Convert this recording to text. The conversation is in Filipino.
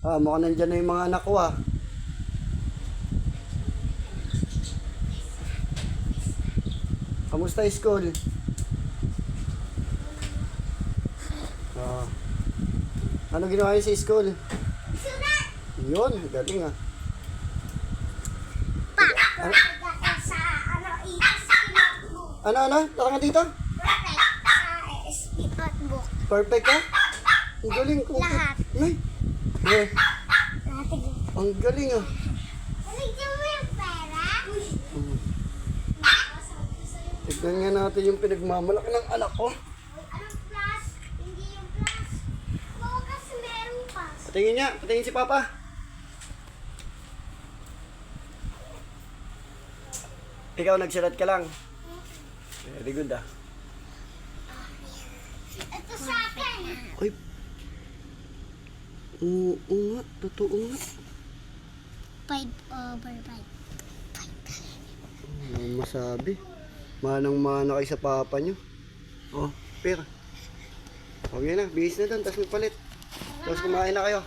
Mukhang nandyan na yung mga anak ko ah. Kamusta yung school? Ano ginawa niyo sa school? Yun, galing ah. Ano? Tara nga dito. Perfect ka? Ang galing ko. Lahat. Ay. Eh, ang galing ah. Tignan nga natin yung pinagmamalaki ng anak ko. Anong plus? Hindi yung plus. Oo, kasi meron pa. Patingin niya, patingin si Papa. Ikaw nagsulat ka lang. Very good ah. Ito sa akin. Ay. Oo nga, totoo nga. 5/5. Ano masabi? Manang-mana kayo sa papa nyo. Oh, pera. Okay na, bihis na doon, tapos may palit. Tapos kumain na kayo.